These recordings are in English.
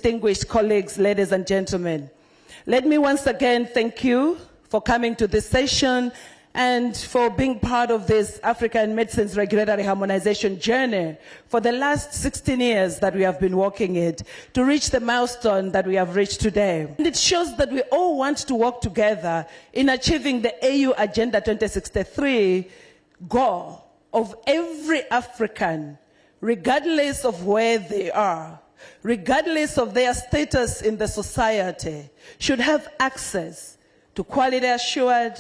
distinguished colleagues, ladies and gentlemen. Let me once again thank you for coming to this session and for being part of this African medicines regulatory harmonization journey for the last 16 years that we have been working it to reach the milestone that we have reached today. And it shows that we all want to work together in achieving the AU Agenda 2063 goal of every African, regardless of where they are, regardless of their status in the society, should have access to quality assured,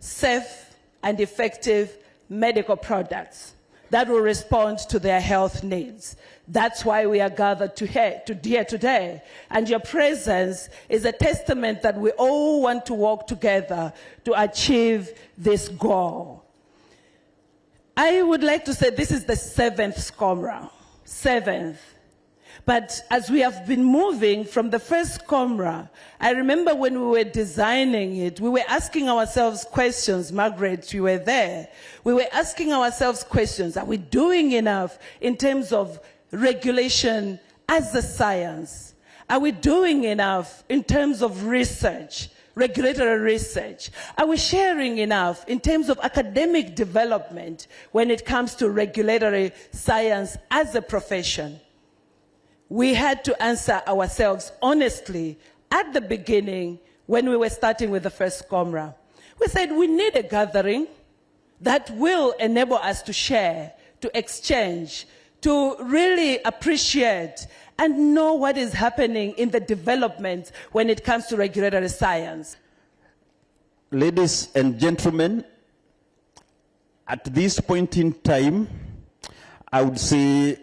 safe and effective medical products that will respond to their health needs. That's why we are gathered here today. And your presence is a testament that we all want to work together to achieve this goal. I would like to say this is the 7th SCOMRA, 7th. But as we have been moving from the first SCOMRA, I remember when we were designing it, we were asking ourselves questions. Margaret, you were there. We were asking ourselves questions. Are we doing enough in terms of regulation as a science? Are we doing enough in terms of research? Regulatory research? Are we sharing enough in terms of academic development when it comes to regulatory science as a profession? We had to answer ourselves honestly at the beginning when we were starting with the first SCOMRA. We said we need a gathering that will enable us to share, to exchange, to really appreciate and know what is happening in the development when it comes to regulatory science. Ladies and gentlemen, at this point in time, I would say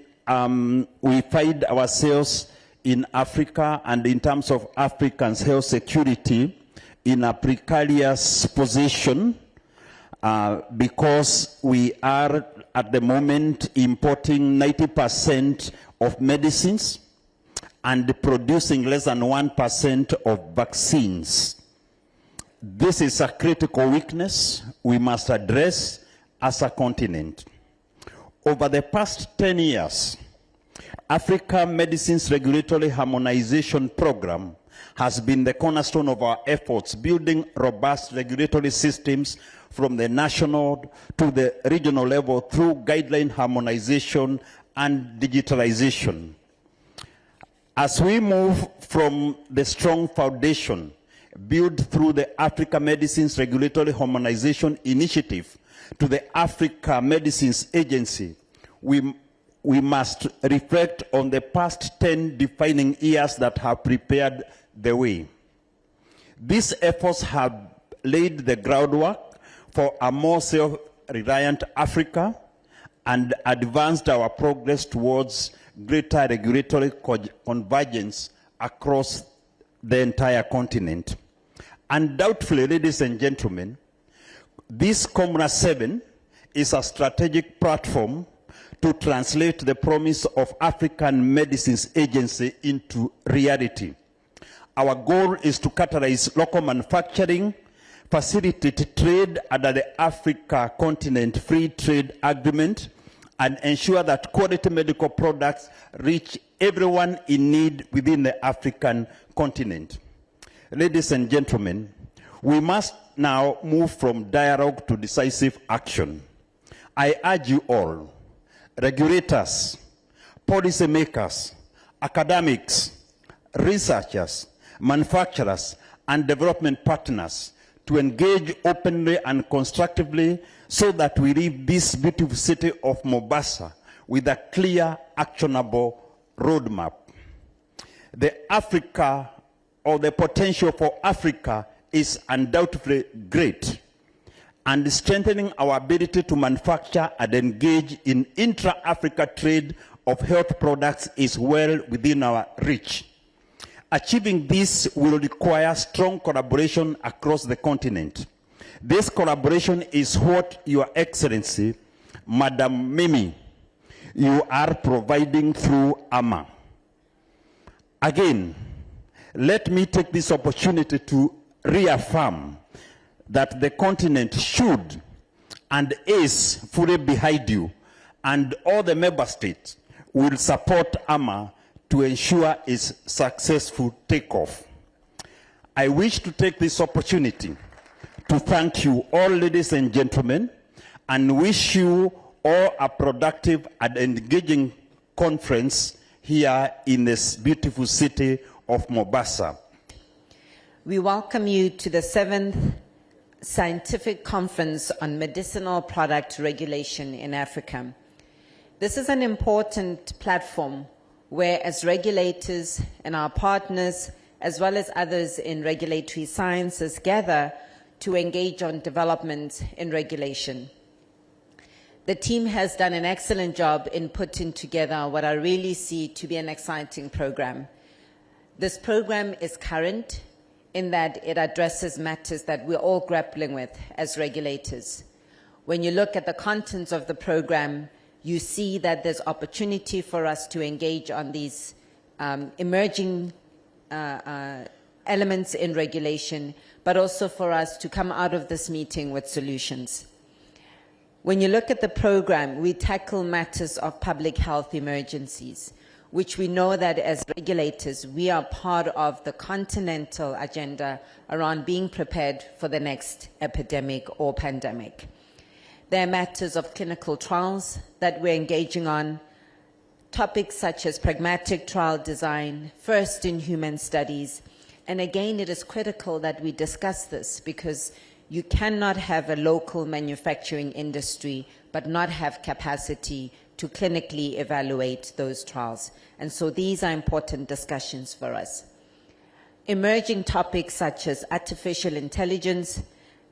we find ourselves in Africa and in terms of Africans' health security in a precarious position because we are at the moment importing 90% of medicines and producing less than 1% of vaccines. This is a critical weakness we must address as a continent. Over the past 10 years, Africa Medicines Regulatory Harmonization Program has been the cornerstone of our efforts, building robust regulatory systems from the national to the regional level through guideline harmonization and digitalization. As we move from the strong foundation built through the Africa Medicines Regulatory Harmonization Initiative to the Africa Medicines Agency, we must reflect on the past 10 defining years that have prepared the way. These efforts have laid the groundwork for a more self-reliant Africa and advanced our progress towards greater regulatory convergence across the entire continent. Undoubtedly, ladies and gentlemen, this SCOMRA 7 is a strategic platform to translate the promise of African Medicines Agency into reality. Our goal is to catalyze local manufacturing, facilitate trade under the Africa Continent Free Trade Agreement, and ensure that quality medical products reach everyone in need within the African continent. Ladies and gentlemen, we must now move from dialogue to decisive action. I urge you all, regulators, policymakers, academics, researchers, manufacturers, and development partners to engage openly and constructively so that we leave this beautiful city of Mombasa with a clear, actionable roadmap. The Africa, or the potential for Africa, is undoubtedly great, and strengthening our ability to manufacture and engage in intra-Africa trade of health products is well within our reach. Achieving this will require strong collaboration across the continent. This collaboration is what Your Excellency, Madam Mimi, you are providing through AMA. Again, let me take this opportunity to reaffirm that the continent should and is fully behind you, and all the member states will support AMA to ensure its successful takeoff. I wish to take this opportunity to thank you all, ladies and gentlemen, and wish you all a productive and engaging conference here in this beautiful city of Mombasa. We welcome you to the 7th Scientific Conference on Medicinal Product Regulation in Africa. This is an important platform where, as regulators and our partners, as well as others in regulatory sciences, gather to engage on development in regulation. The team has done an excellent job in putting together what I really see to be an exciting program. This program is current in that it addresses matters that we're all grappling with as regulators. When you look at the contents of the program, you see that there's opportunity for us to engage on these emerging elements in regulation, but also for us to come out of this meeting with solutions. When you look at the program, we tackle matters of public health emergencies, which we know that as regulators, we are part of the continental agenda around being prepared for the next epidemic or pandemic. There are matters of clinical trials that we're engaging on, topics such as pragmatic trial design, first-in-human studies, and again, it is critical that we discuss this because you cannot have a local manufacturing industry but not have capacity to clinically evaluate those trials. And so these are important discussions for us. Emerging topics such as artificial intelligence,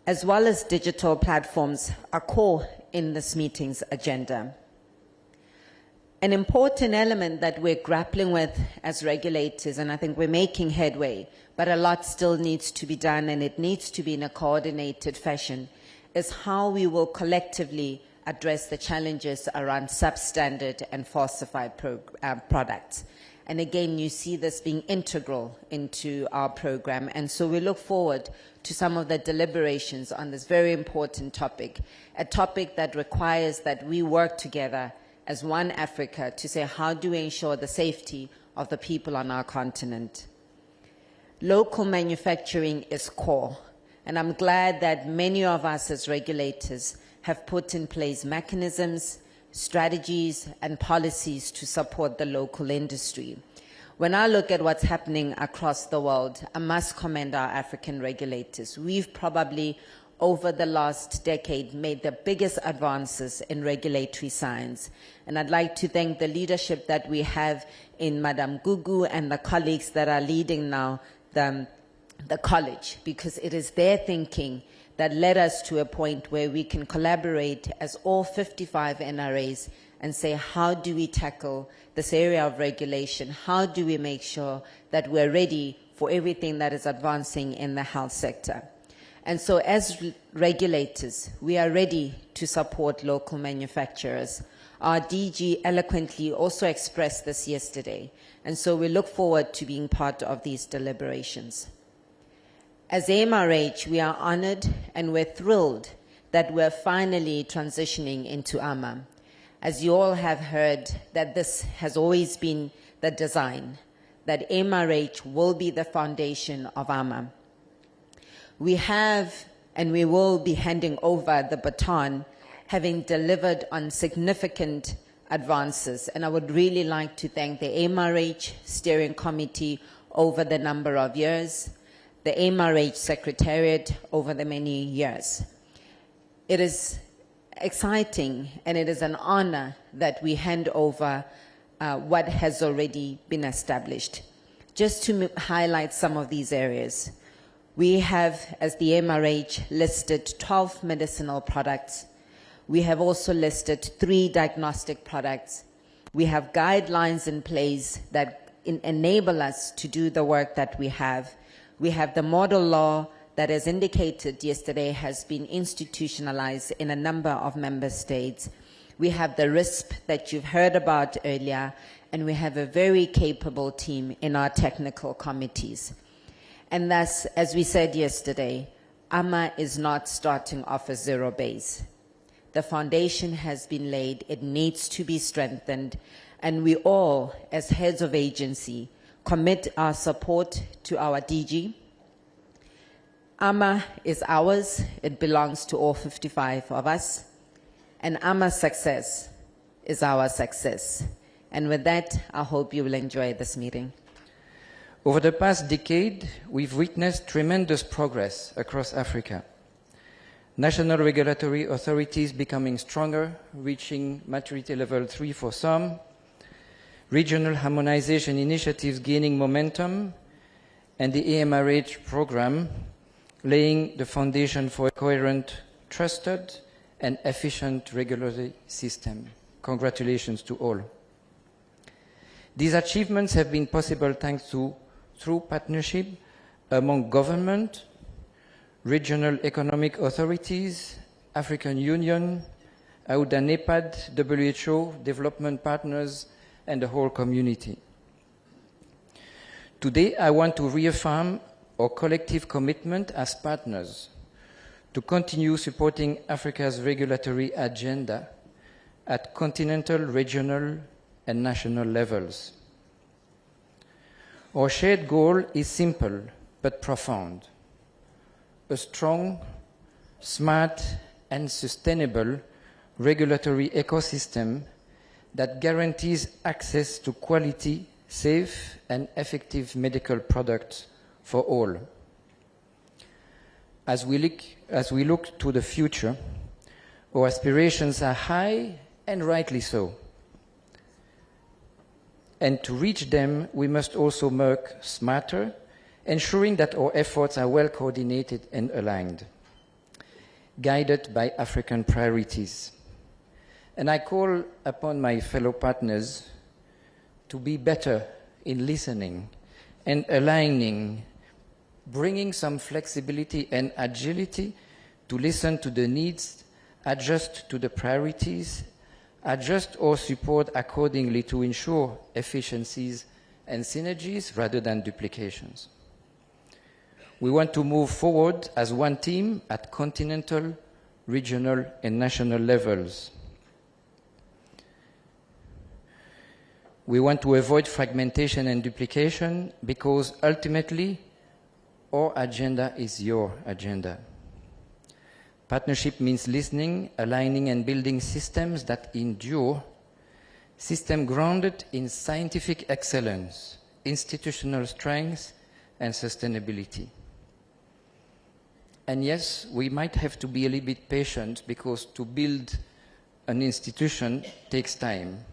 as well as digital platforms, are core in this meeting's agenda. An important element that we're grappling with as regulators, and I think we're making headway, but a lot still needs to be done and it needs to be in a coordinated fashion, is how we will collectively address the challenges around substandard and falsified products. And again, you see this being integral into our program. And so we look forward to some of the deliberations on this very important topic, a topic that requires that we work together as one Africa to say, how do we ensure the safety of the people on our continent? Local manufacturing is core. And I'm glad that many of us as regulators have put in place mechanisms, strategies, and policies to support the local industry. When I look at what's happening across the world, I must commend our African regulators. We've probably, over the last decade, made the biggest advances in regulatory science. And I'd like to thank the leadership that we have in Madame Gugu and the colleagues that are leading now the college, because it is their thinking that led us to a point where we can collaborate as all 55 NRAs and say, how do we tackle this area of regulation? How do we make sure that we're ready for everything that is advancing in the health sector? And so as regulators, we are ready to support local manufacturers. Our DG eloquently also expressed this yesterday. And so we look forward to being part of these deliberations. As MRH, we are honored and we're thrilled that we're finally transitioning into AMA. As you all have heard, that this has always been the design, that MRH will be the foundation of AMA. We have and we will be handing over the baton, having delivered on significant advances. And I would really like to thank the MRH Steering Committee over the number of years, the MRH Secretariat over the many years. It is exciting and it is an honor that we hand over what has already been established. Just to highlight some of these areas, we have, as the MRH, listed 12 medicinal products. We have also listed 3 diagnostic products. We have guidelines in place that enable us to do the work that we have. We have the model law that, as indicated yesterday, has been institutionalized in a number of member states. We have the RISP that you've heard about earlier, and we have a very capable team in our technical committees. And thus, as we said yesterday, AMA is not starting off a zero base. The foundation has been laid. It needs to be strengthened. And we all, as heads of agency, commit our support to our DG. AMA is ours. It belongs to all 55 of us. And AMA's success is our success. And with that, I hope you will enjoy this meeting. Over the past decade, we've witnessed tremendous progress across Africa. National regulatory authorities becoming stronger, reaching maturity level 3 for some, regional harmonization initiatives gaining momentum, and the AMRH program laying the foundation for a coherent, trusted, and efficient regulatory system. Congratulations to all. These achievements have been possible thanks to through partnership among government, regional economic authorities, African Union, AUDA NEPAD, WHO, development partners, and the whole community. Today, I want to reaffirm our collective commitment as partners to continue supporting Africa's regulatory agenda at continental, regional, and national levels. Our shared goal is simple but profound: a strong, smart, and sustainable regulatory ecosystem that guarantees access to quality, safe, and effective medical products for all. As we look to the future, our aspirations are high, and rightly so. And to reach them, we must also work smarter, ensuring that our efforts are well coordinated and aligned, guided by African priorities. And I call upon my fellow partners to be better in listening and aligning, bringing some flexibility and agility to listen to the needs, adjust to the priorities, adjust or support accordingly to ensure efficiencies and synergies rather than duplications. We want to move forward as one team at continental, regional, and national levels. We want to avoid fragmentation and duplication because ultimately our agenda is your agenda. Partnership means listening, aligning, and building systems that endure, systems grounded in scientific excellence, institutional strength, and sustainability. And yes, we might have to be a little bit patient because to build an institution takes time.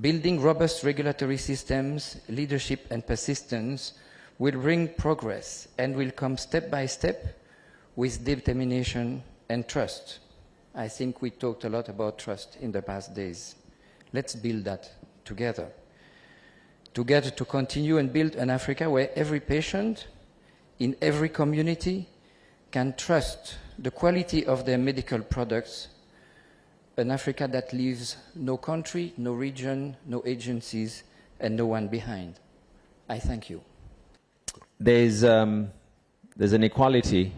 Building robust regulatory systems, leadership, and persistence will bring progress and will come step by step with determination and trust. I think we talked a lot about trust in the past days. Let's build that together. Together to continue and build an Africa where every patient in every community can trust the quality of their medical products, an Africa that leaves no country, no region, no agencies, and no one behind. I thank you. There's an equality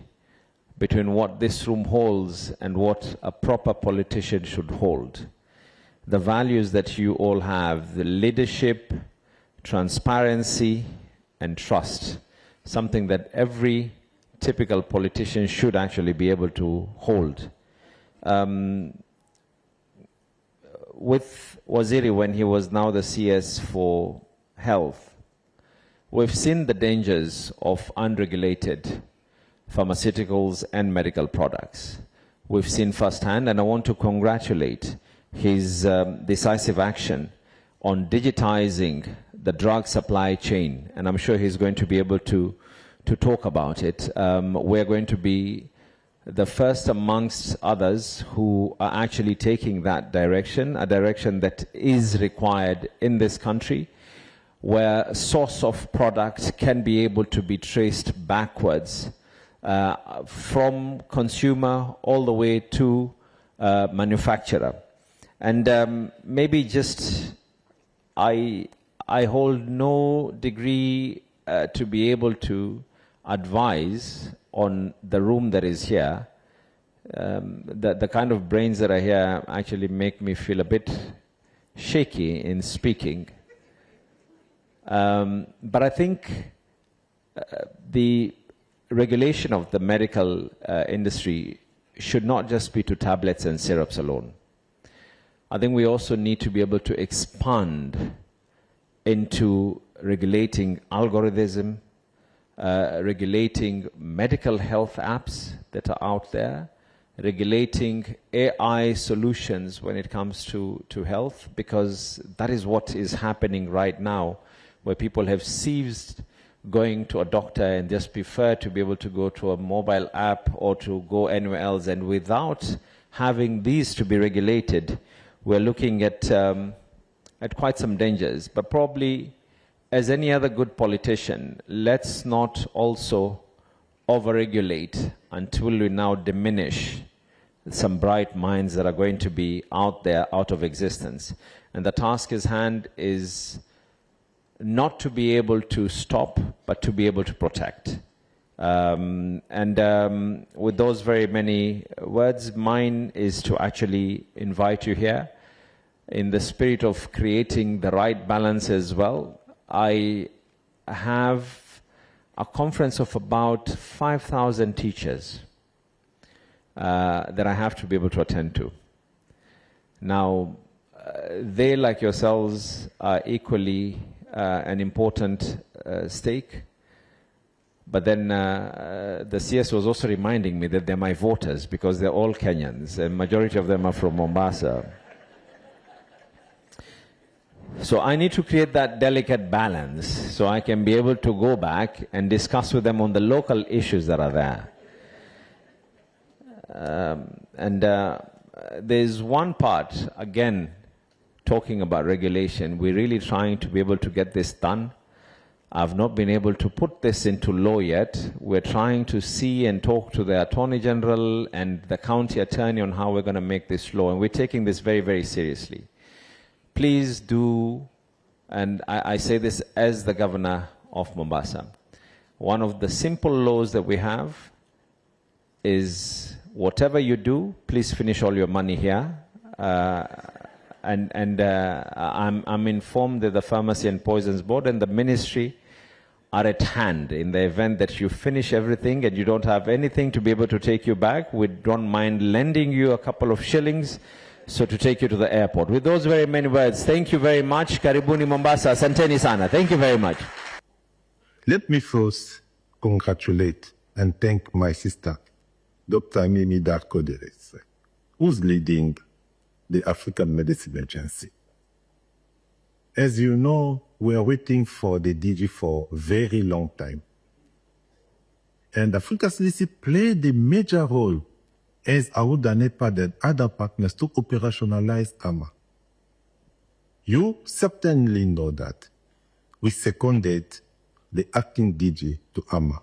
between what this room holds and what a proper politician should hold. The values that you all have, the leadership, transparency, and trust, something that every typical politician should actually be able to hold. With Waziri, when he was now the CS for health, we've seen the dangers of unregulated pharmaceuticals and medical products. We've seen firsthand, and I want to congratulate his decisive action on digitizing the drug supply chain, and I'm sure he's going to be able to talk about it. We're going to be the first amongst others who are actually taking that direction, a direction that is required in this country, where source of product can be able to be traced backwards from consumer all the way to manufacturer. And maybe just, I hold no degree to be able to advise on the room that is here. The kind of brains that are here actually make me feel a bit shaky in speaking. But I think the regulation of the medical industry should not just be to tablets and syrups alone. I think we also need to be able to expand into regulating algorithm, regulating medical health apps that are out there, regulating AI solutions when it comes to health, because that is what is happening right now, where people have ceased going to a doctor and just prefer to be able to go to a mobile app or to go anywhere else. And without having these to be regulated, we're looking at quite some dangers. But probably, as any other good politician, let's not also overregulate until we now diminish some bright minds that are going to be out there, out of existence. And the task at hand is not to be able to stop, but to be able to protect. With those very many words, mine is to actually invite you here in the spirit of creating the right balance as well. I have a conference of about 5,000 teachers that I have to be able to attend to. Now, they, like yourselves, are equally an important stake. But then the CS was also reminding me that they're my voters because they're all Kenyans and majority of them are from Mombasa. So I need to create that delicate balance so I can be able to go back and discuss with them on the local issues that are there. There's one part, again, talking about regulation. We're really trying to be able to get this done. I've not been able to put this into law yet. We're trying to see and talk to the Attorney General and the County Attorney on how we're going to make this law. And we're taking this very, very seriously. Please do, and I say this as the Governor of Mombasa, one of the simple laws that we have is whatever you do, please finish all your money here. I'm informed that the Pharmacy and Poisons Board and the Ministry are at hand in the event that you finish everything and you don't have anything to be able to take you back. We don't mind lending you a couple of shillings so to take you to the airport. With those very many words, thank you very much. Karibuni Mombasa. Asanteni sana. Thank you very much. Let me first congratulate and thank my sister, Dr. Mimi Darko-Deres, who's leading the African Medicine Agency. As you know, we are waiting for the DG for a very long time. And Africa CDC played a major role as AUDA, NEPAD and other partners to operationalize AMA. You certainly know that we seconded the acting DG to AMA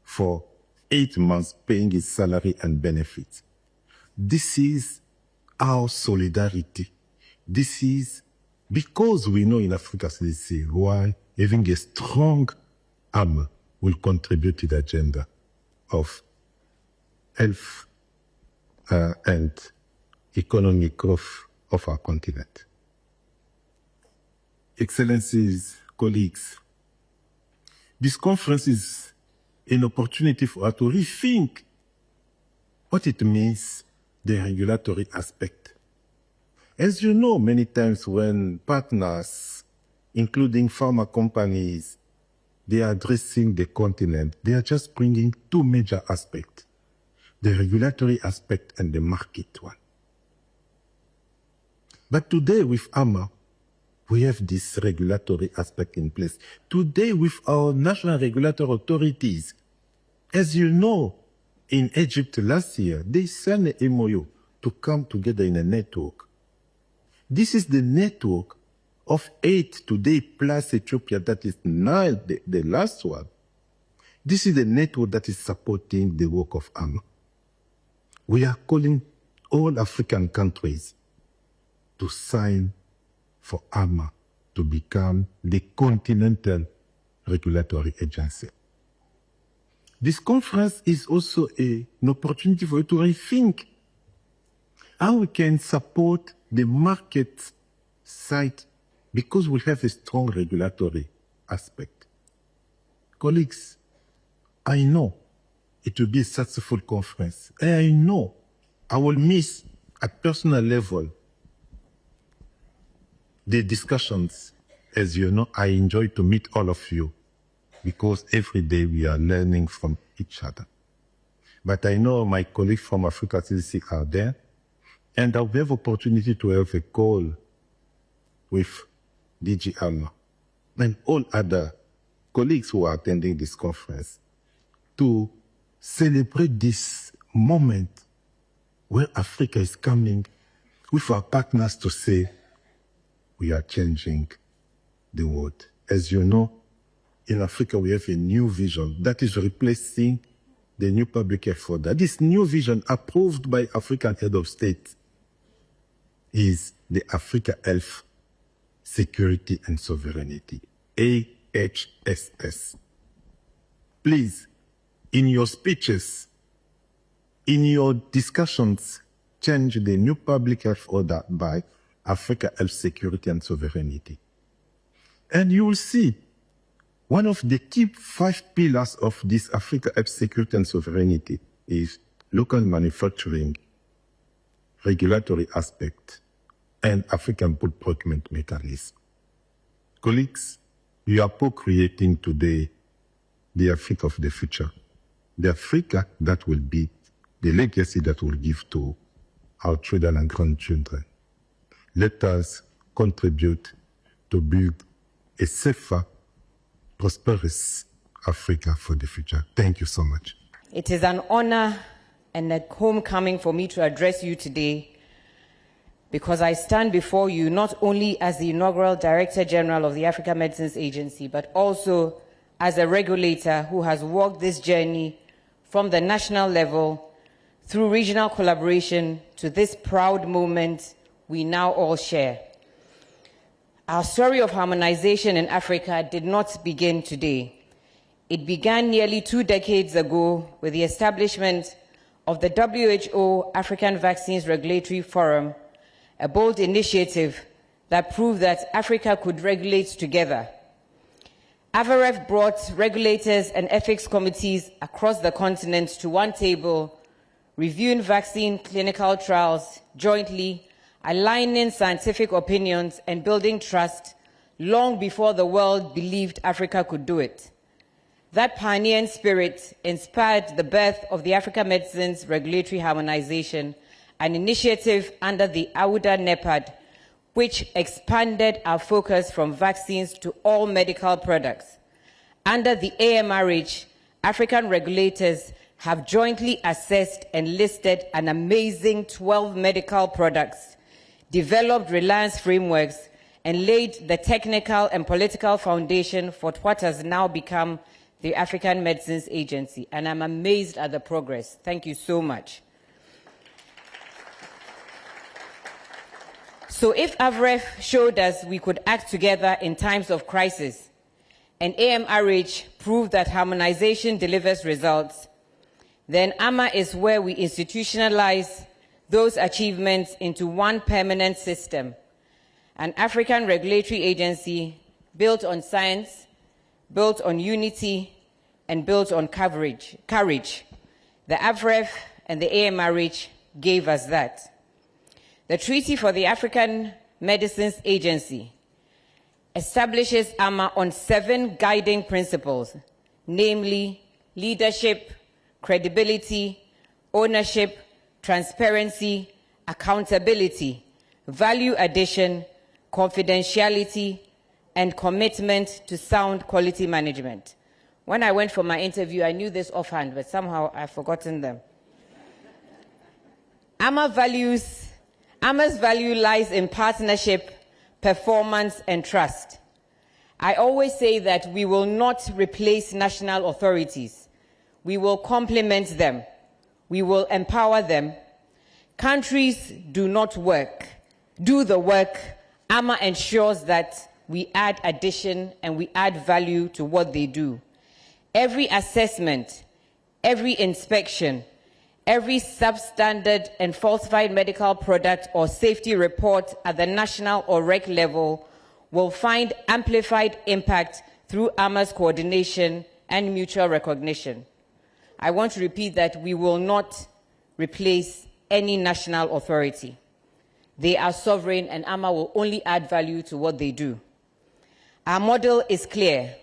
for 8 months paying his salary and benefits. This is our solidarity. This is because we know in Africa CDC why having a strong arm will contribute to the agenda of health and economic growth of our continent. Excellencies, colleagues, this conference is an opportunity for us to rethink what it means, the regulatory aspect. As you know, many times when partners, including pharma companies, they are addressing the continent, they are just bringing two major aspects, the regulatory aspect and the market one. But today with AMA, we have this regulatory aspect in place. Today with our national regulatory authorities, as you know, in Egypt last year, they signed an MOU to come together in a network. This is the network of 8 today plus Ethiopia, that is 9, the last one. This is the network that is supporting the work of AMA. We are calling all African countries to sign for AMA to become the continental regulatory agency. This conference is also an opportunity for you to rethink how we can support the market side because we have a strong regulatory aspect. Colleagues, I know it will be a successful conference. And I know I will miss at personal level the discussions. As you know, I enjoy to meet all of you because every day we are learning from each other. But I know my colleagues from Africa CDC are there, and I'll have opportunity to have a call with DG Alma and all other colleagues who are attending this conference to celebrate this moment where Africa is coming with our partners to say, we are changing the world. As you know, in Africa, we have a new vision that is replacing the new public health order. This new vision, approved by African head of state, is the Africa Health, Security and Sovereignty, AHSS. Please, in your speeches, in your discussions, change the new public health order by Africa Health, Security and Sovereignty. And you will see one of the key 5 pillars of this Africa Health, Security and Sovereignty is local manufacturing, regulatory aspect, and African food procurement mechanism. Colleagues, we are co-creating today the Africa of the future, the Africa that will be the legacy that we'll give to our children and grandchildren. Let us contribute to build a safer, prosperous Africa for the future. Thank you so much. It is an honor and a homecoming for me to address you today because I stand before you not only as the inaugural Director General of the Africa Medicines Agency, but also as a regulator who has walked this journey from the national level through regional collaboration to this proud moment we now all share. Our story of harmonization in Africa did not begin today. It began nearly 2 decades ago with the establishment of the WHO African Vaccines Regulatory Forum, a bold initiative that proved that Africa could regulate together. AVRF brought regulators and ethics committees across the continent to one table, reviewing vaccine clinical trials jointly, aligning scientific opinions and building trust long before the world believed Africa could do it. That pioneering spirit inspired the birth of the Africa Medicines Regulatory Harmonization, an initiative under the AUDA NEPAD, which expanded our focus from vaccines to all medical products. Under the AMRH, African regulators have jointly assessed and listed an amazing 12 medical products, developed reliance frameworks, and laid the technical and political foundation for what has now become the African Medicines Agency. And I'm amazed at the progress. Thank you so much. So if AVRF showed us we could act together in times of crisis, and AMRH proved that harmonization delivers results, then AMA is where we institutionalize those achievements into one permanent system, an African regulatory agency built on science, built on unity, and built on courage. The AVRF and the AMRH gave us that. The Treaty for the African Medicines Agency establishes AMA on 7 guiding principles, namely leadership, credibility, ownership, transparency, accountability, value addition, confidentiality, and commitment to sound quality management. When I went for my interview, I knew this offhand, but somehow I've forgotten them. AMA's value lies in partnership, performance, and trust. I always say that we will not replace national authorities. We will complement them. We will empower them. Countries do the work. AMA ensures that we add addition and we add value to what they do. Every assessment, every inspection, Every substandard and falsified medical product or safety report at the national or REC level will find amplified impact through AMA's coordination and mutual recognition. I want to repeat that we will not replace any national authority. They are sovereign, and AMA will only add value to what they do. Our model is clear.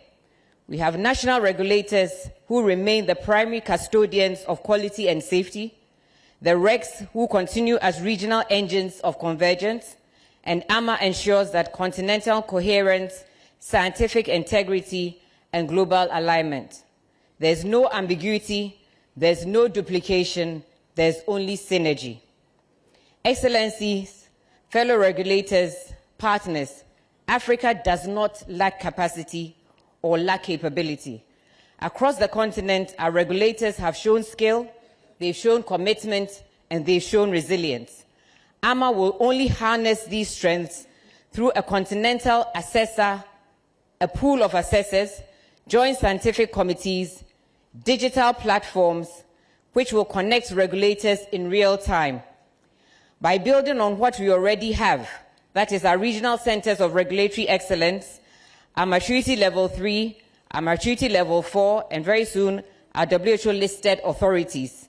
We have national regulators who remain the primary custodians of quality and safety, the RECs who continue as regional engines of convergence, and AMA ensures that continental coherence, scientific integrity, and global alignment. There's no ambiguity, there's no duplication, there's only synergy. Excellencies, fellow regulators, partners, Africa does not lack capacity or lack capability. Across the continent, our regulators have shown skill, they've shown commitment, and they've shown resilience. AMA will only harness these strengths through a continental assessor, a pool of assessors, joint scientific committees, digital platforms, which will connect regulators in real time. By building on what we already have, that is our regional centers of regulatory excellence, our maturity level 3, our maturity level 4, and very soon our WHO-listed authorities.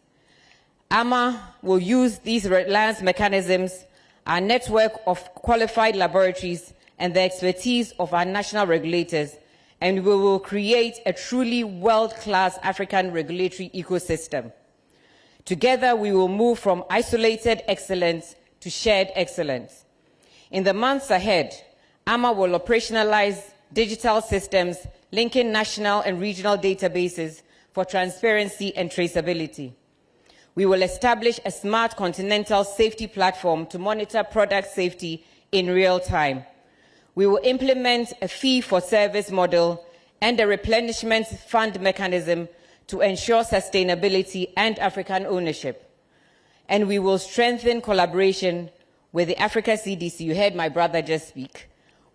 AMA will use these reliance mechanisms, our network of qualified laboratories, and the expertise of our national regulators, and we will create a truly world-class African regulatory ecosystem. Together, we will move from isolated excellence to shared excellence. In the months ahead, AMA will operationalize digital systems linking national and regional databases for transparency and traceability. We will establish a smart continental safety platform to monitor product safety in real time. We will implement a fee-for-service model and a replenishment fund mechanism to ensure sustainability and African ownership. And we will strengthen collaboration with the Africa CDC, you heard my brother just speak,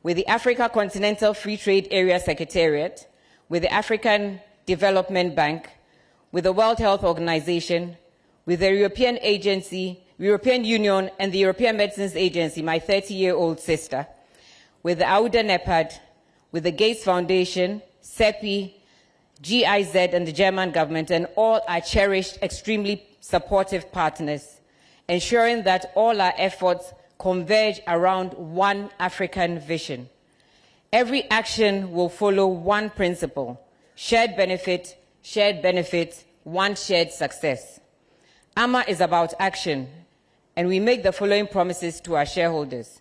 with the Africa Continental Free Trade Area Secretariat, with the African Development Bank, with the World Health Organization, with the European Union and the European Medicines Agency, my 30-year-old sister, with the AUDA NEPAD, with the Gates Foundation, CEPI, GIZ and the German government, and all our cherished, extremely supportive partners, ensuring that all our efforts converge around one African vision. Every action will follow one principle: shared benefit, one shared success. AMA is about action, and we make the following promises to our shareholders.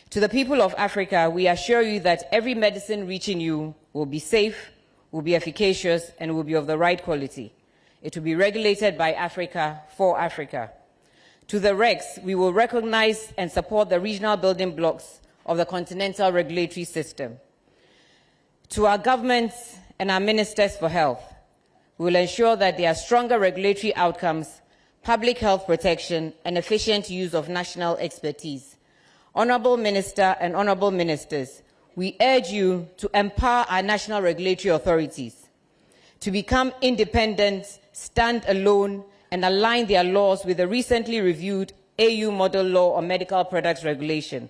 To the people of Africa, we assure you that every medicine reaching you will be safe, will be efficacious, and will be of the right quality. It will be regulated by Africa for Africa. To the RECs, we will recognize and support the regional building blocks of the continental regulatory system. To our governments and our ministers for health, we will ensure that there are stronger regulatory outcomes, public health protection, and efficient use of national expertise. Honourable Minister and Honourable Ministers, we urge you to empower our national regulatory authorities to become independent, stand alone, and align their laws with the recently reviewed AU Model Law on Medical Products Regulation.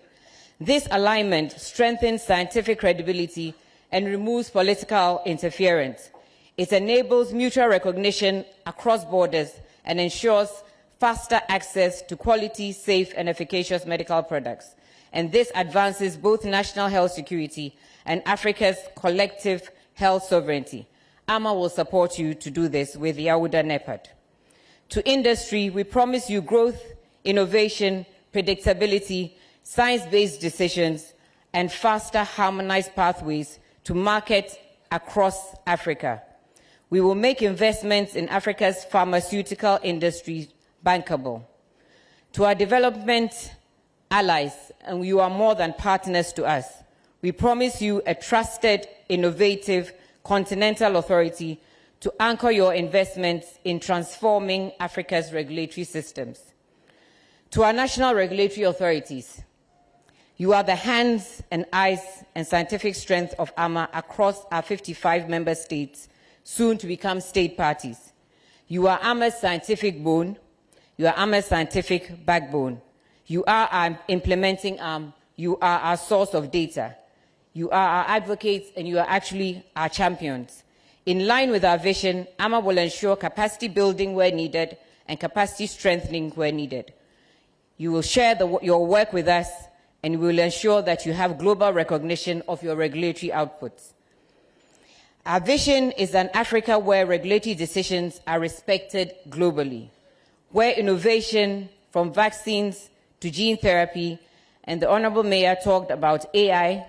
This alignment strengthens scientific credibility and removes political interference. It enables mutual recognition across borders and ensures faster access to quality, safe, and efficacious medical products. And this advances both national health security and Africa's collective health sovereignty. AMA will support you to do this with the AUDA NEPAD. To industry, we promise you growth, innovation, predictability, science-based decisions, and faster harmonized pathways to market across Africa. We will make investments in Africa's pharmaceutical industry bankable. To our development allies, and you are more than partners to us, we promise you a trusted, innovative, continental authority to anchor your investments in transforming Africa's regulatory systems. To our national regulatory authorities, you are the hands and eyes and scientific strength of AMA across our 55 member states, soon to become state parties. You are AMA's scientific bone. You are AMA's scientific backbone. You are our implementing arm. You are our source of data. You are our advocates, and you are actually our champions. In line with our vision, AMA will ensure capacity building where needed and capacity strengthening where needed. You will share your work with us, and we will ensure that you have global recognition of your regulatory outputs. Our vision is an Africa where regulatory decisions are respected globally, where innovation from vaccines to gene therapy, and the Honorable Mayor talked about AI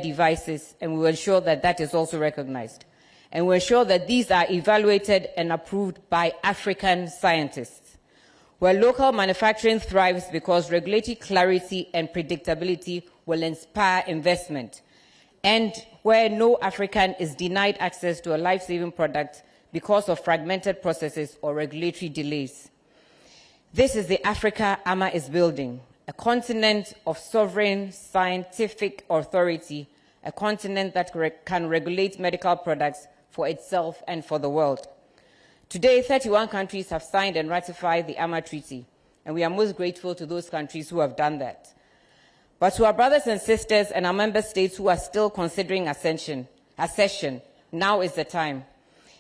devices, and we will ensure that that is also recognized. And we'll ensure that these are evaluated and approved by African scientists, where local manufacturing thrives because regulatory clarity and predictability will inspire investment, and where no African is denied access to a life-saving product because of fragmented processes or regulatory delays. This is the Africa AMA is building, a continent of sovereign scientific authority, a continent that can regulate medical products for itself and for the world. Today, 31 countries have signed and ratified the AMA Treaty, and we are most grateful to those countries who have done that. But to our brothers and sisters and our member states who are still considering accession, now is the time.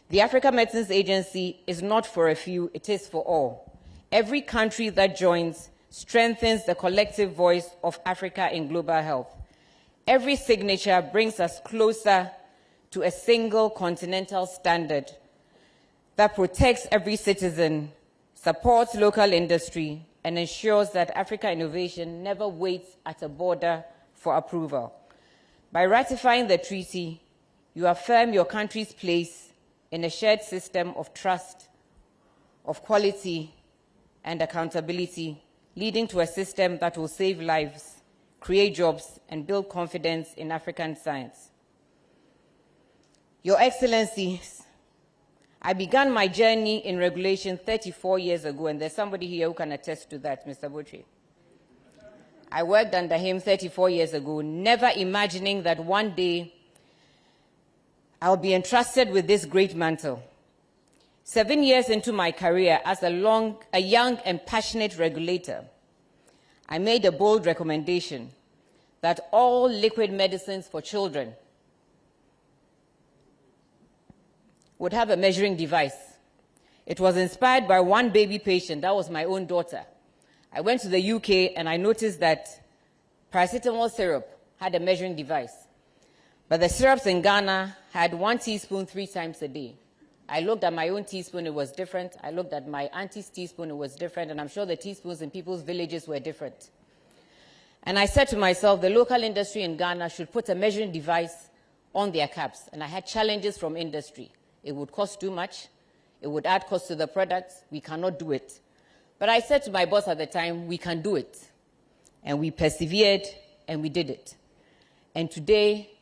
The Africa Medicines Agency is not for a few, it is for all. Every country that joins strengthens the collective voice of Africa in global health. Every signature brings us closer to a single continental standard that protects every citizen, supports local industry, and ensures that Africa innovation never waits at a border for approval. By ratifying the treaty, you affirm your country's place in a shared system of trust, of quality, and accountability, leading to a system that will save lives, create jobs, and build confidence in African science. Your Excellencies, I began my journey in regulation 34 years ago, and there's somebody here who can attest to that, Mr. Butchie. I worked under him 34 years ago, never imagining that one day I'll be entrusted with this great mantle. 7 years into my career as a young and passionate regulator, I made a bold recommendation that all liquid medicines for children would have a measuring device. It was inspired by one baby patient, that was my own daughter. I went to the UK and I noticed that paracetamol syrup had a measuring device, but the syrups in Ghana had 1 teaspoon 3 times a day. I looked at my own teaspoon, it was different. I looked at my auntie's teaspoon, it was different, and I'm sure the teaspoons in people's villages were different. And I said to myself, the local industry in Ghana should put a measuring device on their caps, and I had challenges from industry. It would cost too much. It would add cost to the products. We cannot do it. But I said to my boss at the time, we can do it. And we persevered, and we did it. And today,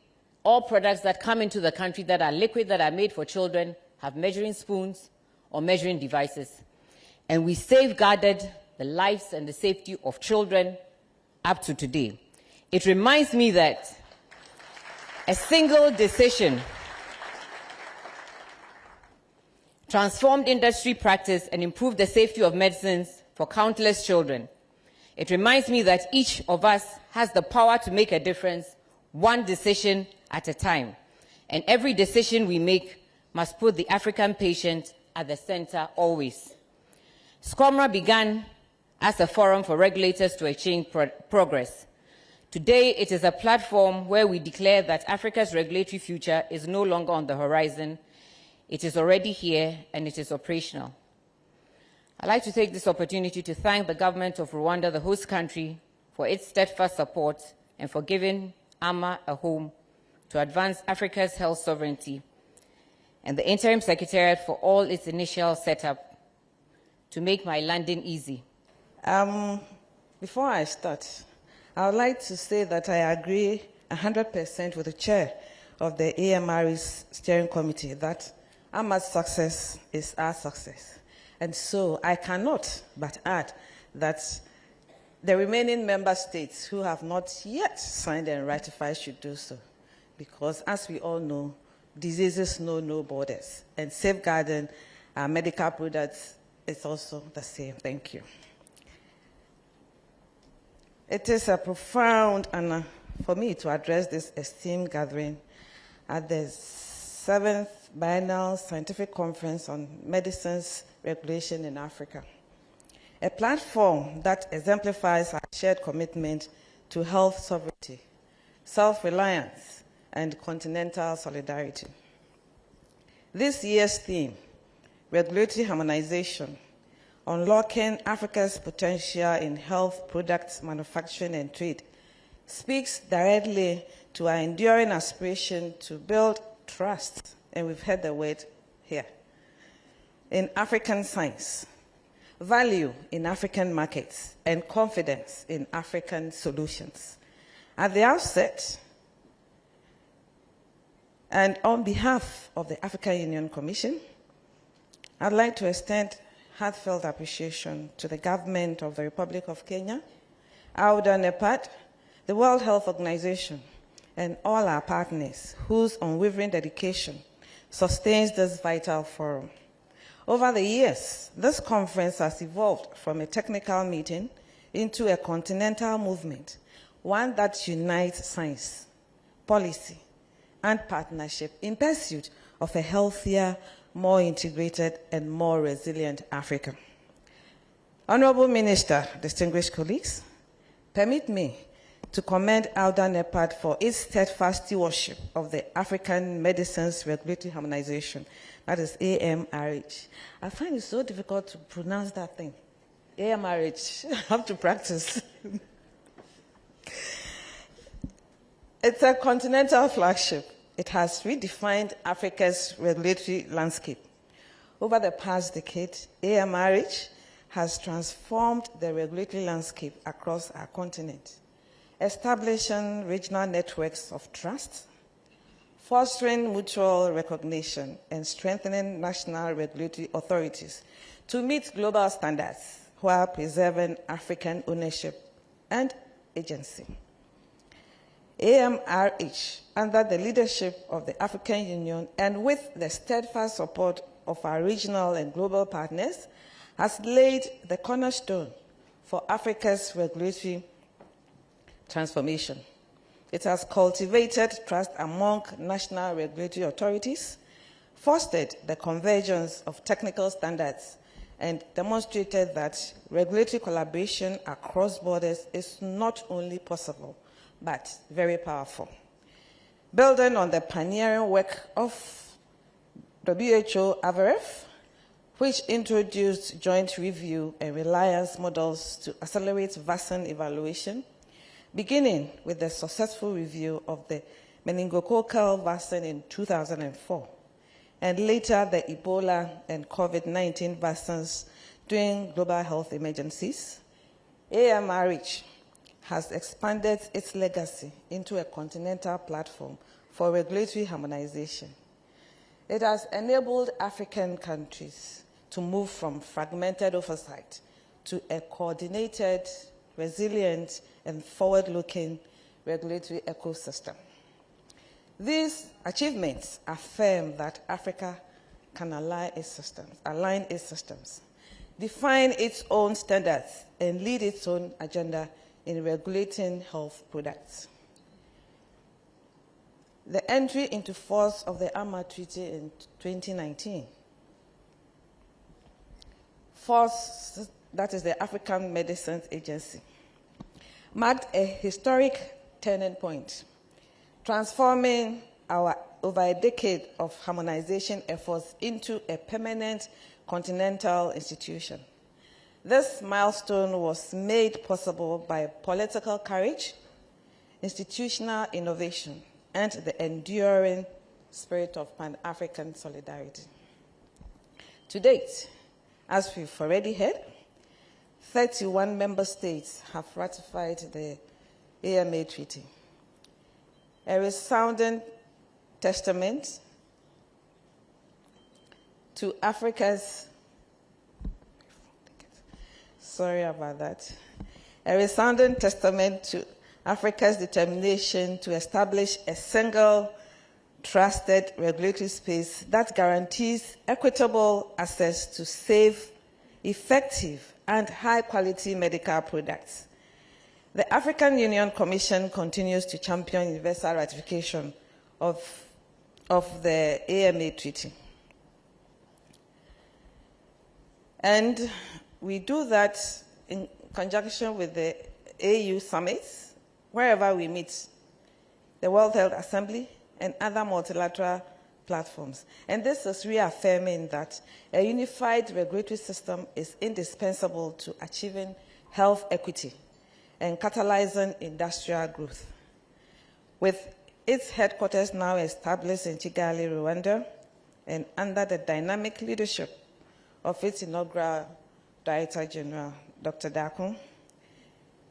all products that come into the country that are liquid, that are made for children, have measuring spoons or measuring devices. And we safeguarded the lives and the safety of children up to today. It reminds me that a single decision transformed industry practice and improved the safety of medicines for countless children. It reminds me that each of us has the power to make a difference, one decision at a time. And every decision we make must put the African patient at the center always. SCOMRA began as a forum for regulators to exchange progress. Today, it is a platform where we declare that Africa's regulatory future is no longer on the horizon. It is already here, and it is operational. I'd like to take this opportunity to thank the government of Rwanda, the host country, for its steadfast support and for giving AMA a home to advance Africa's health sovereignty, and the Interim Secretariat for all its initial setup to make my landing easy. Before I start, I would like to say that I agree 100% with the chair of the AMR's steering committee that AMA's success is our success. And so I cannot but add that the remaining member states who have not yet signed and ratified should do so. Because as we all know, diseases know no borders, and safeguarding our medical products is also the same. Thank you. It is a profound honor for me to address this esteemed gathering at the 7th Biennial Scientific Conference on Medicines Regulation in Africa, a platform that exemplifies our shared commitment to health sovereignty, self-reliance, and continental solidarity. This year's theme, Regulatory Harmonization, Unlocking Africa's Potential in Health Products Manufacturing and Trade, speaks directly to our enduring aspiration to build trust, and we've heard the word here, in African science, value in African markets, and confidence in African solutions. At the outset, and on behalf of the African Union Commission, I'd like to extend heartfelt appreciation to the government of the Republic of Kenya, AUDA NEPAD, the World Health Organization, and all our partners whose unwavering dedication sustains this vital forum. Over the years, this conference has evolved from a technical meeting into a continental movement, one that unites science, policy, and partnership in pursuit of a healthier, more integrated, and more resilient Africa. Honorable Minister, distinguished colleagues, permit me to commend AUDA NEPAD for its steadfast stewardship of the African Medicines Regulatory Harmonization, that is AMRH. I find it so difficult to pronounce that thing. AMRH, I have to practice. It's a continental flagship. It has redefined Africa's regulatory landscape. Over the past decade, AMRH has transformed the regulatory landscape across our continent, establishing regional networks of trust, fostering mutual recognition, and strengthening national regulatory authorities to meet global standards while preserving African ownership and agency. AMRH, under the leadership of the African Union and with the steadfast support of our regional and global partners, has laid the cornerstone for Africa's regulatory transformation. It has cultivated trust among national regulatory authorities, fostered the convergence of technical standards, and demonstrated that regulatory collaboration across borders is not only possible, but very powerful. Building on the pioneering work of WHO AVRF, which introduced joint review and reliance models to accelerate vaccine evaluation, beginning with the successful review of the meningococcal vaccine in 2004, and later the Ebola and COVID-19 vaccines during global health emergencies, AMRH has expanded its legacy into a continental platform for regulatory harmonization. It has enabled African countries to move from fragmented oversight to a coordinated, resilient, and forward-looking regulatory ecosystem. These achievements affirm that Africa can align its systems, define its own standards, and lead its own agenda in regulating health products. The entry into force of the AMA Treaty in 2019 force, that is the African Medicines Agency, marked a historic turning point, transforming our over a decade of harmonization efforts into a permanent continental institution. This milestone was made possible by political courage, institutional innovation, and the enduring spirit of Pan-African solidarity. To date, as we've already heard, 31 member states have ratified the AMA Treaty, a resounding testament to Africa's a resounding testament to Africa's determination to establish a single trusted regulatory space that guarantees equitable access to safe, effective, and high-quality medical products. The African Union Commission continues to champion universal ratification of the AMA Treaty. And we do that in conjunction with the AU summits, wherever we meet, the World Health Assembly, and other multilateral platforms. And this is reaffirming that a unified regulatory system is indispensable to achieving health equity and catalyzing industrial growth. With its headquarters now established in Kigali, Rwanda, and under the dynamic leadership of its inaugural Director General, Dr. Dakun,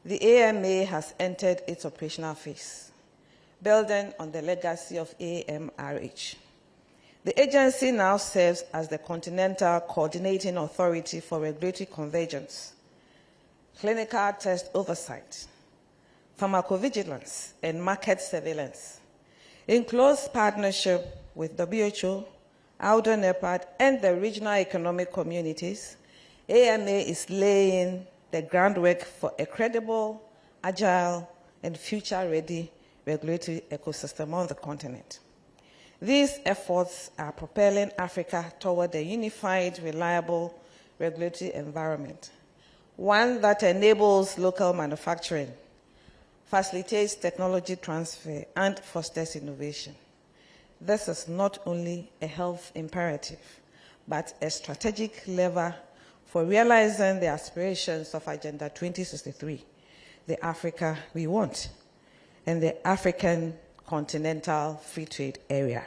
the AMA has entered its operational phase, building on the legacy of AMRH. The agency now serves as the continental coordinating authority for regulatory convergence, clinical test oversight, pharmacovigilance, and market surveillance. In close partnership with WHO, AUDO, NEPAD, and the regional economic communities, AMA is laying the groundwork for a credible, agile, and future-ready regulatory ecosystem on the continent. These efforts are propelling Africa toward a unified, reliable regulatory environment, one that enables local manufacturing, facilitates technology transfer, and fosters innovation. This is not only a health imperative, but a strategic lever for realizing the aspirations of Agenda 2063, the Africa we want, and the African Continental Free Trade Area.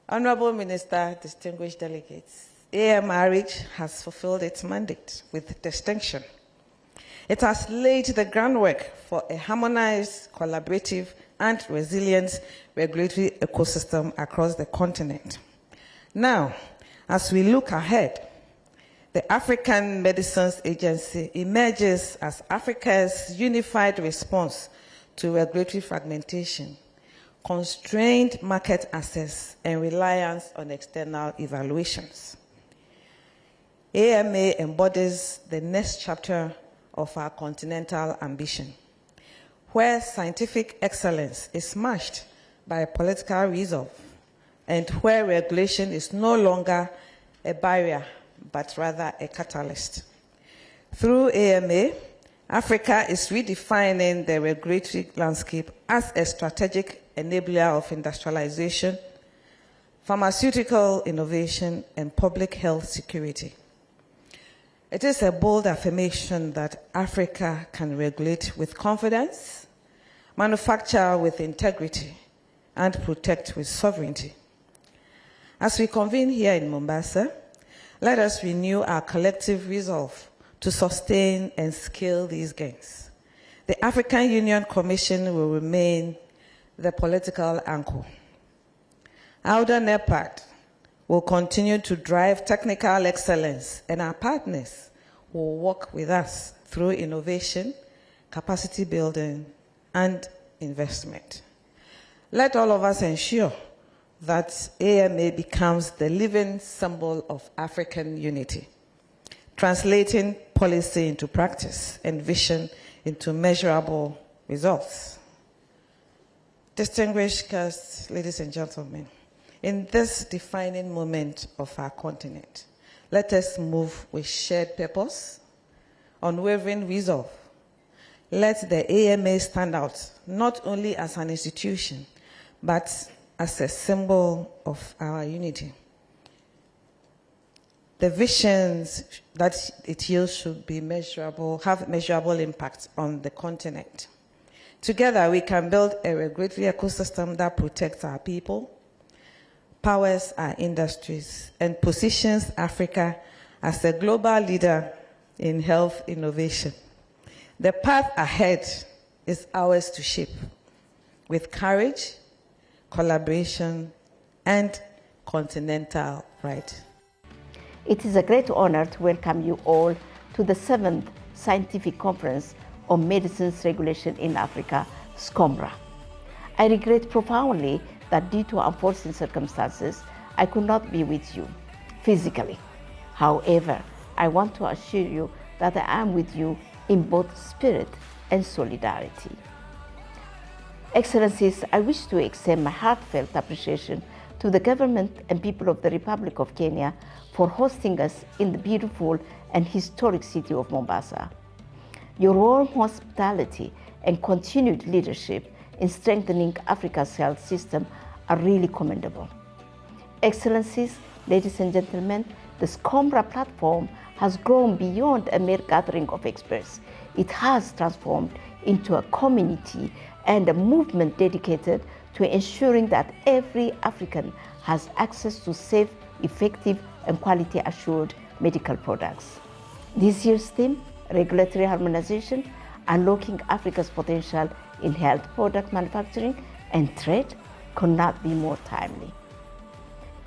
Honorable Minister, distinguished delegates, AMRH has fulfilled its mandate with distinction. It has laid the groundwork for a harmonized, collaborative, and resilient regulatory ecosystem across the continent. Now, as we look ahead, the African Medicines Agency emerges as Africa's unified response to regulatory fragmentation, constrained market access, and reliance on external evaluations. AMA embodies the next chapter of our continental ambition, where scientific excellence is matched by political resolve, and where regulation is no longer a barrier, but rather a catalyst. Through AMA, Africa is redefining the regulatory landscape as a strategic enabler of industrialization, pharmaceutical innovation, and public health security. It is a bold affirmation that Africa can regulate with confidence, manufacture with integrity, and protect with sovereignty. As we convene here in Mombasa, let us renew our collective resolve to sustain and scale these gains. The African Union Commission will remain the political anchor. AUDO NEPAD will continue to drive technical excellence, and our partners will work with us through innovation, capacity building, and investment. Let all of us ensure that AMA becomes the living symbol of African unity, translating policy into practice and vision into measurable results. Distinguished guests, ladies and gentlemen, in this defining moment of our continent, let us move with shared purpose, unwavering resolve. Let the AMA stand out not only as an institution, but as a symbol of our unity. The visions that it yields should be measurable, have measurable impact on the continent. Together, we can build a regulatory ecosystem that protects our people, powers our industries, and positions Africa as a global leader in health innovation. The path ahead is ours to shape with courage, collaboration, and continental pride. It is a great honor to welcome you all to the 7th Scientific Conference on Medicines Regulation in Africa, SCOMRA. I regret profoundly that due to unforeseen circumstances, I could not be with you physically. However, I want to assure you that I am with you in both spirit and solidarity. Excellencies, I wish to extend my heartfelt appreciation to the government and people of the Republic of Kenya for hosting us in the beautiful and historic city of Mombasa. Your warm hospitality and continued leadership in strengthening Africa's health system are really commendable. Excellencies, ladies and gentlemen, the SCOMBRA platform has grown beyond a mere gathering of experts. It has transformed into a community and a movement dedicated to ensuring that every African has access to safe, effective, and quality-assured medical products. This year's theme, Regulatory Harmonization, Unlocking Africa's Potential in Health Product Manufacturing and Trade, could not be more timely.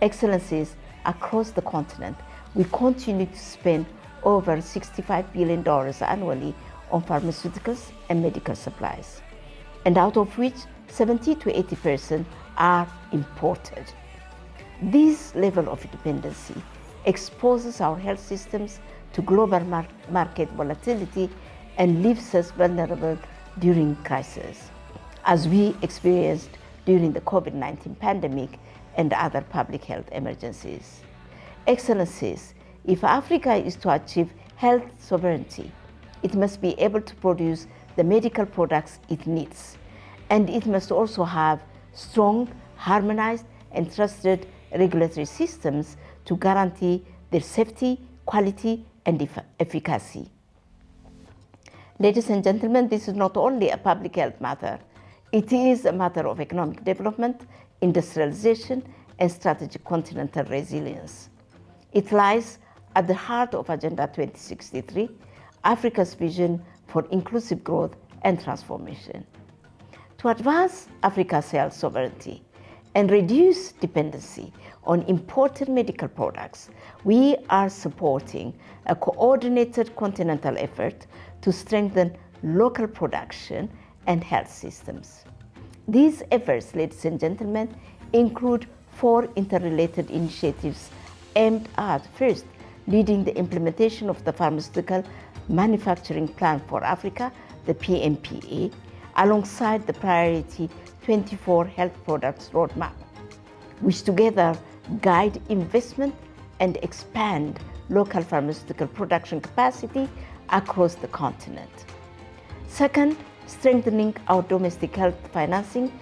Excellencies, across the continent, we continue to spend over $65 billion annually on pharmaceuticals and medical supplies, and out of which 70 to 80% are imported. This level of dependency exposes our health systems to global market volatility and leaves us vulnerable during crises, as we experienced during the COVID-19 pandemic and other public health emergencies. Excellencies, if Africa is to achieve health sovereignty, it must be able to produce the medical products it needs, and it must also have strong, harmonized, and trusted regulatory systems to guarantee their safety, quality, and efficacy. Ladies and gentlemen, this is not only a public health matter, it is a matter of economic development, industrialization, and strategic continental resilience. It lies at the heart of Agenda 2063, Africa's vision for inclusive growth and transformation. To advance Africa's health sovereignty and reduce dependency on imported medical products, we are supporting a coordinated continental effort to strengthen local production and health systems. These efforts, ladies and gentlemen, include 4 interrelated initiatives aimed at, first, leading the implementation of the Pharmaceutical Manufacturing Plan for Africa, the PMPA, alongside the Priority 24 Health Products Roadmap, which together guide investment and expand local pharmaceutical production capacity across the continent. Second, strengthening our domestic health financing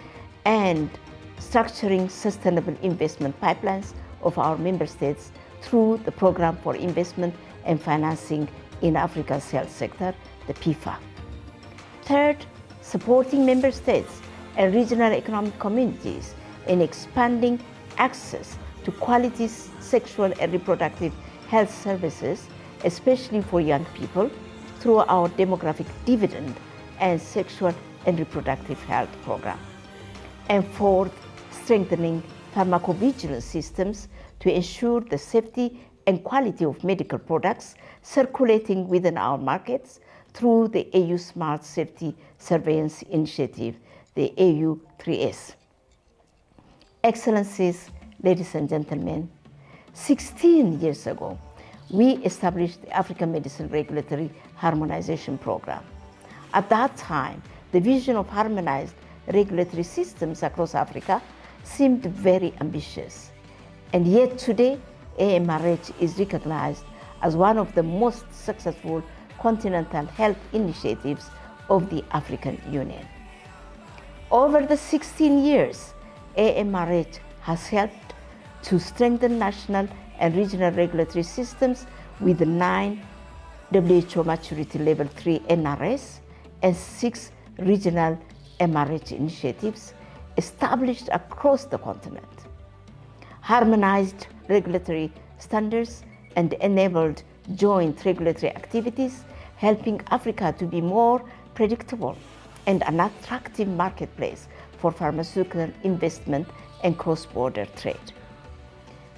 and structuring sustainable investment pipelines of our member states through the Program for Investment and Financing in Africa's Health Sector, the PIFA. Third, supporting member states and regional economic communities in expanding access to quality sexual and reproductive health services, especially for young people, through our demographic dividend and sexual and reproductive health program. And fourth, strengthening pharmacovigilance systems to ensure the safety and quality of medical products circulating within our markets through the AU Smart Safety Surveillance Initiative, the AU3S. Excellencies, ladies and gentlemen, 16 years ago, we established the African Medicine Regulatory Harmonization Program. At that time, the vision of harmonized regulatory systems across Africa seemed very ambitious. And yet today, AMRH is recognized as one of the most successful continental health initiatives of the African Union. Over the 16 years, AMRH has helped to strengthen national and regional regulatory systems with 9 WHO Maturity Level 3 NRS and 6 regional MRH initiatives established across the continent, harmonized regulatory standards, and enabled joint regulatory activities, helping Africa to be more predictable and an attractive marketplace for pharmaceutical investment and cross-border trade.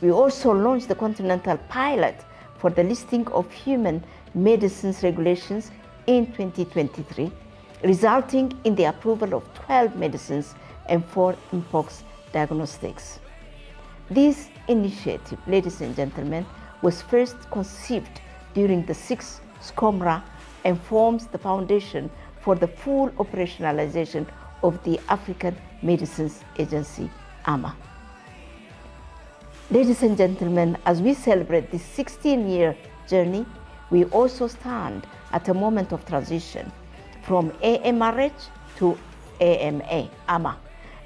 We also launched the continental pilot for the listing of human medicines regulations in 2023, resulting in the approval of 12 medicines and for mpox diagnostics. This initiative, ladies and gentlemen, was first conceived during the 6th SCOMRA and forms the foundation for the full operationalization of the African Medicines Agency, AMA. Ladies and gentlemen, as we celebrate this 16-year journey, we also stand at a moment of transition from AMRH to AMA,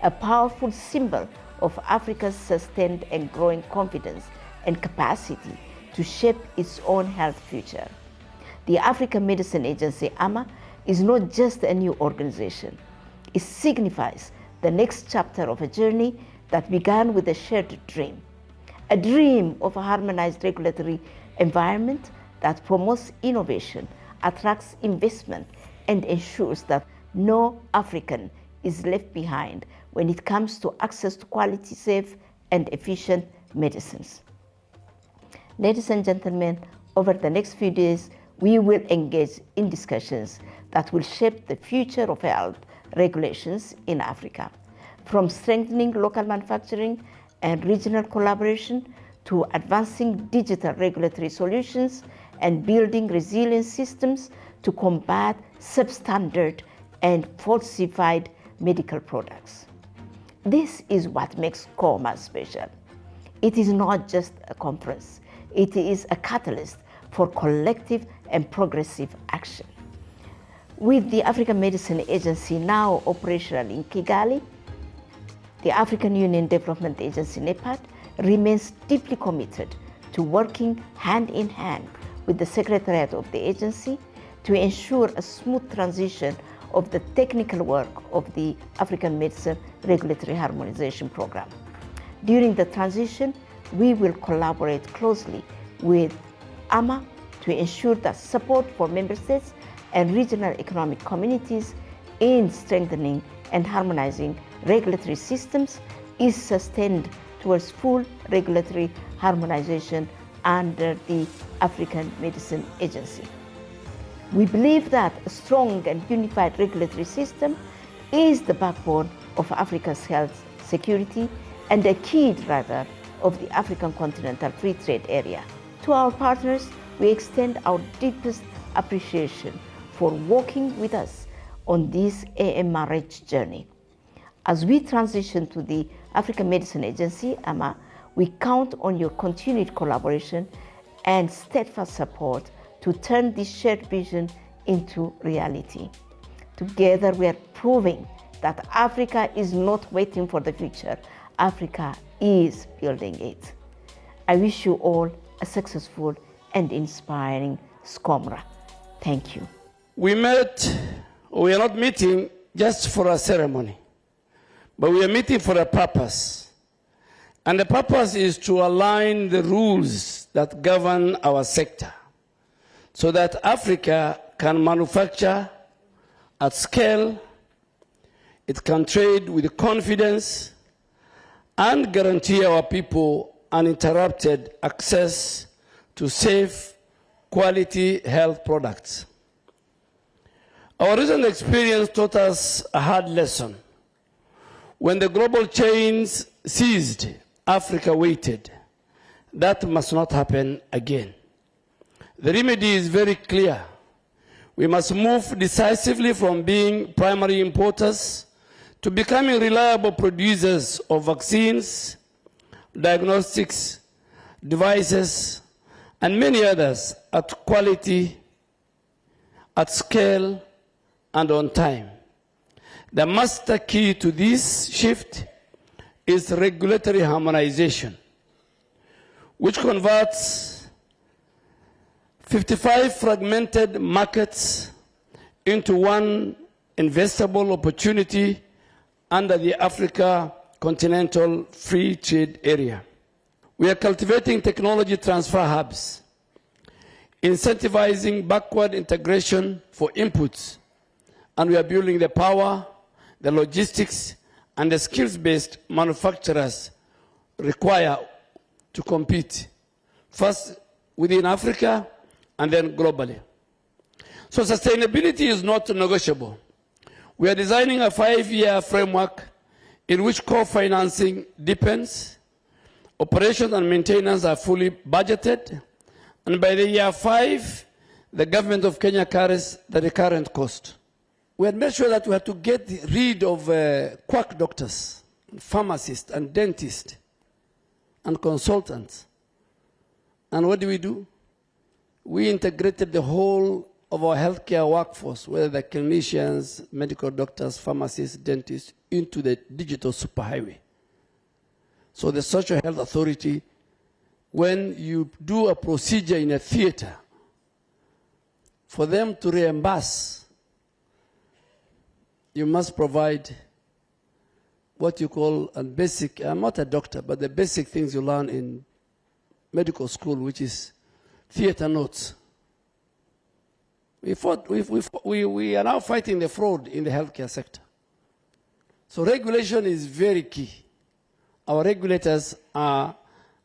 a powerful symbol of Africa's sustained and growing confidence and capacity to shape its own health future. The African Medicine Agency, AMA, is not just a new organization. It signifies the next chapter of a journey that began with a shared dream, a dream of a harmonized regulatory environment that promotes innovation, attracts investment, and ensures that no African is left behind when it comes to access to quality, safe, and efficient medicines. Ladies and gentlemen, over the next few days, we will engage in discussions that will shape the future of health regulations in Africa, from strengthening local manufacturing and regional collaboration to advancing digital regulatory solutions and building resilient systems to combat substandard and falsified medical products. This is what makes COMA special. It is not just a conference. It is a catalyst for collective and progressive action. With the African Medicine Agency now operational in Kigali, the African Union Development Agency, NEPAD, remains deeply committed to working hand in hand with the Secretariat of the agency to ensure a smooth transition of the technical work of the African Medicine Regulatory Harmonization Program. During the transition, we will collaborate closely with AMA to ensure that support for member states and regional economic communities in strengthening and harmonizing regulatory systems is sustained towards full regulatory harmonization under the African Medicine Agency. We believe that a strong and unified regulatory system is the backbone of Africa's health security and a key driver of the African Continental Free Trade Area. To our partners, we extend our deepest appreciation for working with us on this AMRH journey. As we transition to the African Medicine Agency, AMA, we count on your continued collaboration and steadfast support to turn this shared vision into reality. Together, we are proving that Africa is not waiting for the future. Africa is building it. I wish you all a successful and inspiring SCOMRA. Thank you. We are not meeting just for a ceremony, but we are meeting for a purpose. And the purpose is to align the rules that govern our sector so that Africa can manufacture at scale, it can trade with confidence, and guarantee our people uninterrupted access to safe, quality health products. Our recent experience taught us a hard lesson. When the global chains ceased, Africa waited. That must not happen again. The remedy is very clear. We must move decisively from being primary importers to becoming reliable producers of vaccines, diagnostics, devices, and many others at quality, at scale, and on time. The master key to this shift is regulatory harmonization, which converts 55 fragmented markets into one investable opportunity under the Africa Continental Free Trade Area. We are cultivating technology transfer hubs, incentivizing backward integration for inputs, and we are building the power, the logistics, and the skills-based manufacturers require to compete, first within Africa and then globally. So sustainability is not negotiable. We are designing a 5-year framework in which co-financing depends, operations and maintenance are fully budgeted, and by the year 5, the government of Kenya carries the recurrent cost. We had made sure that we had to get rid of quack doctors, pharmacists, and dentists, and consultants. And what do? We integrated the whole of our healthcare workforce, whether the clinicians, medical doctors, pharmacists, dentists, into the digital superhighway. So the Social Health Authority, when you do a procedure in a theater, for them to reimburse, you must provide what you call a basic, I'm not a doctor, but the basic things you learn in medical school, which is theater notes. We are now fighting the fraud in the healthcare sector. So regulation is very key. Our regulators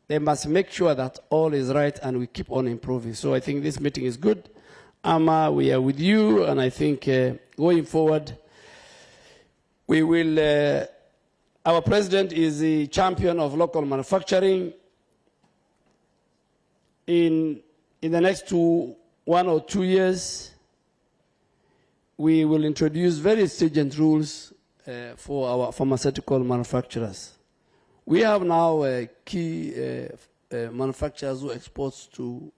they must make sure that all is right and we keep on improving. So I think this meeting is good. We are with you, and I think going forward, we will, our president is the champion of local manufacturing. In the next 1 or 2 years, we will introduce very stringent rules for our pharmaceutical manufacturers. We have now key manufacturers who export to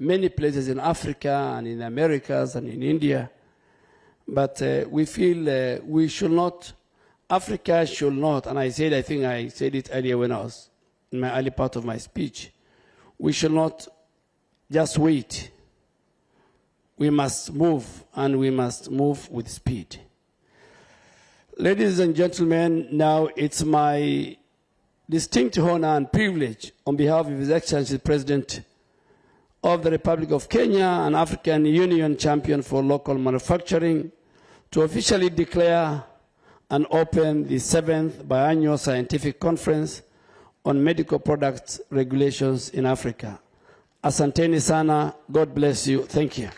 many places in Africa and in the Americas and in India. But we feel we should not, Africa should not, and I think I said it earlier when I was in my early part of my speech, we should not just wait. We must move, and we must move with speed. Ladies and gentlemen, now it's my distinct honor and privilege on behalf of His Excellency the President of the Republic of Kenya and African Union Champion for Local Manufacturing to officially declare and open the 7th Biennial Scientific Conference on Medical Products Regulations in Africa. Asanteni sana. God bless you. Thank you.